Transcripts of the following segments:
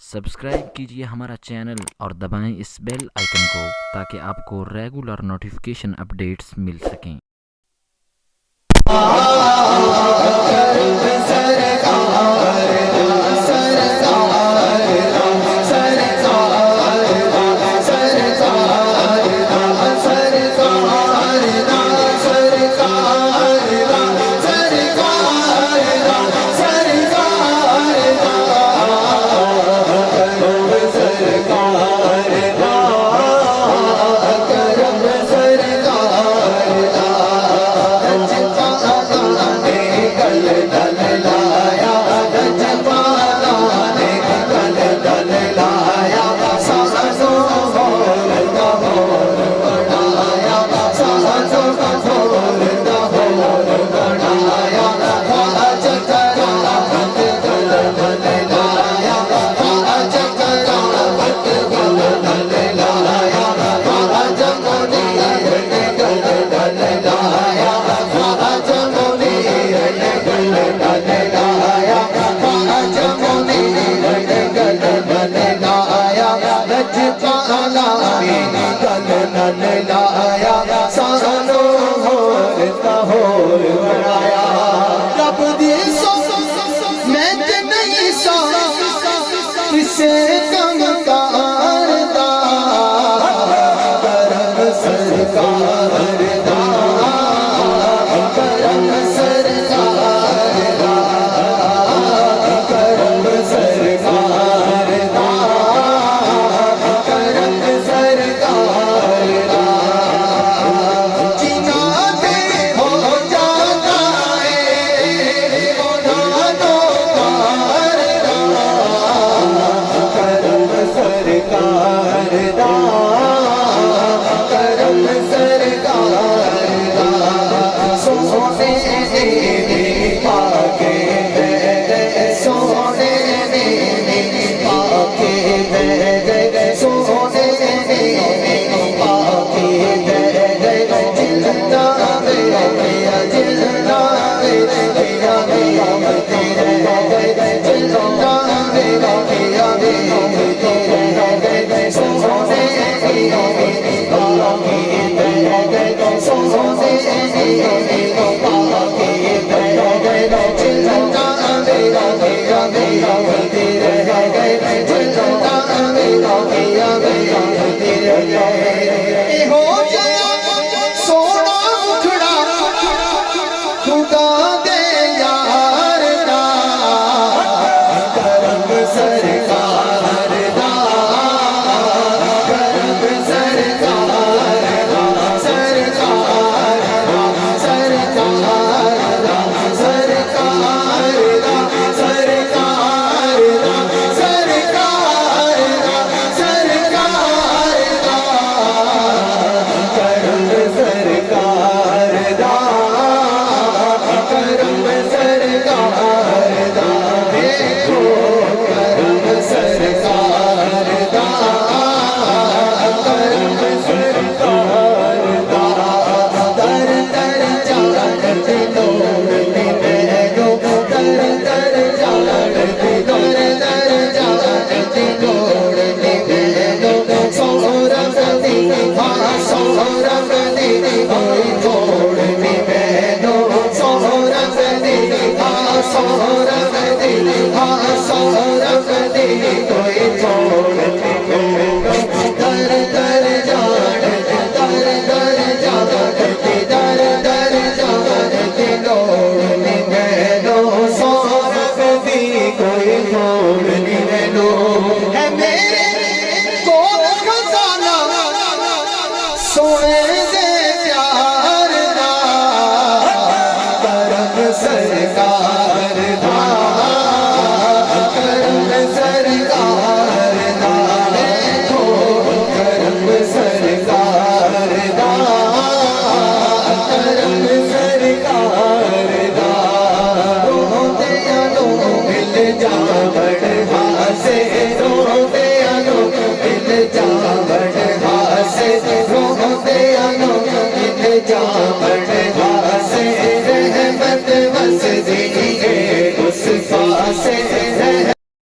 Subscribe कीजिए हमारा channel और दबाएं इस बेल आइकन को ताकि आपको रेगुलर नोटिफिकेशन अपडेट्स मिल सकें।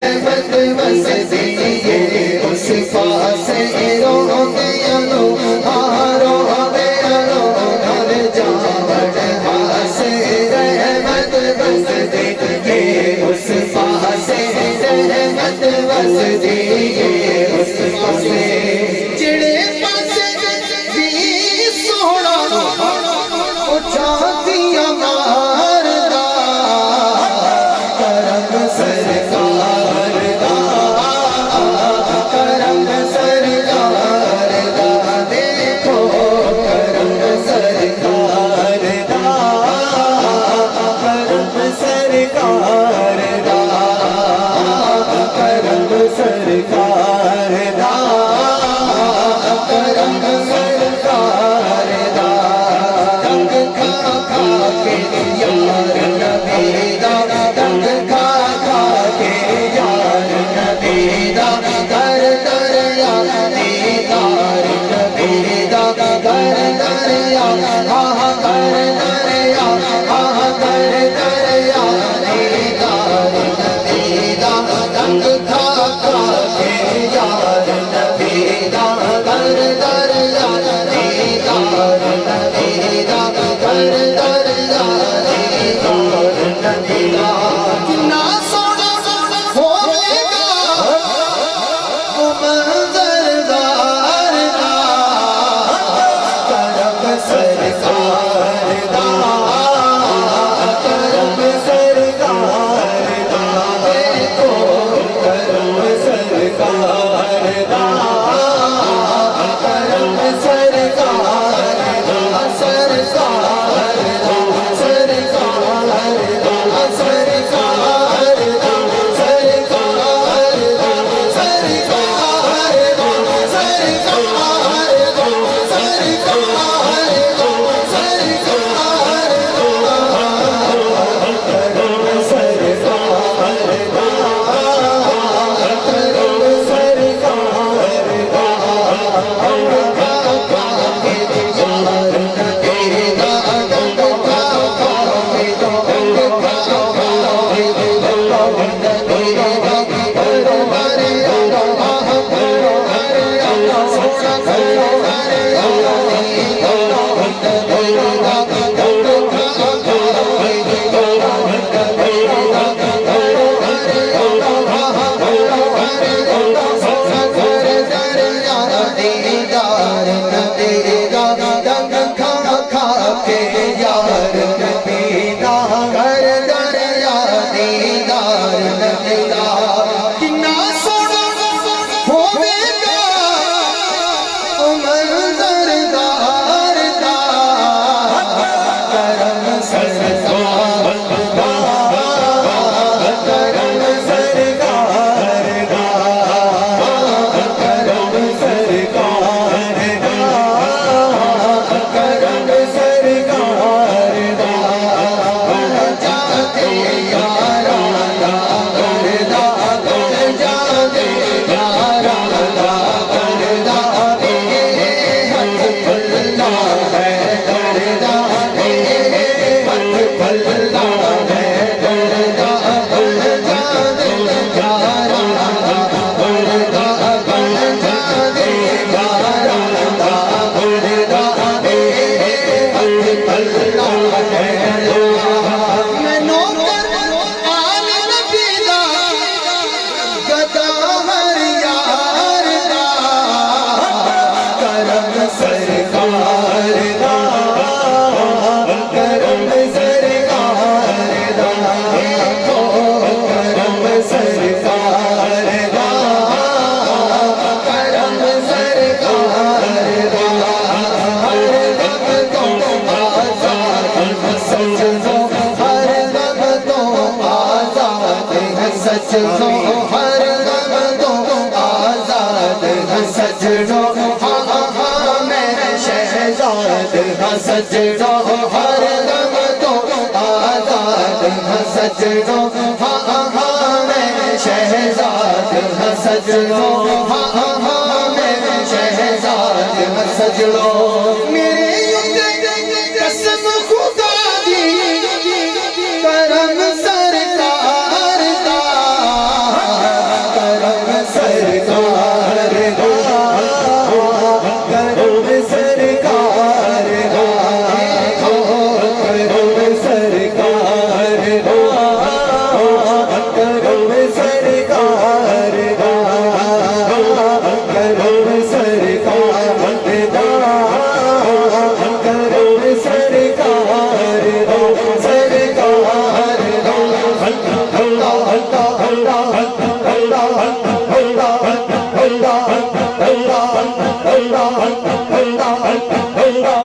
रहमत वस दिए उस पासे रोंदे लो रोंदे लो घर जावड़ हासे रहमत बस दिए उस पासे रहमत बस दिए उस पासे जिड़े पासे भी सोहना उचातिया मारदा करम सरकार दा करम सरकार दा देखो करम सरकार दा करम सरकार दा करम सरकार दा करम सरकार दा दंग खा खा के यार नबी दा दंग खा खा के यार नबी दा दर दर या दीदार नबी दा दर दर या हा दर दर या हा दर दर या दीदार नबी दा दंग खा खा के यार नबी दा दर दर या दीदार नबी दा दर दर या दीदार नबी दा कितना सोना होवेगा वो मंजरदार दा करम सरकार दा करम सरकार दा देखो करम सरकार दा करम सरकार दा सरकार दा सरकार दा सरकार दा सरकार दा सरकार दा सरकार दा सरकार दा सरकार करम सरकार दा करम सरकार दा यार नबी दा दंग खा खा के दंग खा खा के नबी दा दरबार या दरबार या सोना दरबार या नबी दा दंग खा खा के नबी दा दरबार या दरबार या सोना दरबार या दीदार नबी दा दंग खा खा के यार नबी दा घर दर या दीदार नबी दा कितना सोना होवेगा ओ मंजरदार दा करम सरकार दा करम सरकार दा करम सरकार दा करम सरकार दा जाते यारा दा करदा जाते यारा दा करदा हथ फल्ला है करदा हथ फल्ला है करदा जाते यारा दा करदा जाते यारा दा करदा हथ फल्ला है मैं नौकर आल नबी दा गदा हर यार दा करम सरकार दा करम सरकार दा देखो करम सरकार दा करम सरकार दा हर दम तो आजाद है सजदो हर दम तो आजाद है सजदो हर दम तो आजाद है सजदो मैं शहजाद है सजदो हर दम तो आजाद है सजदो मैं शहजाद है सजदो मैं शहजाद है सजदो मेरे कसम खुदा दी करम सरकार दा करम सरकार सरकार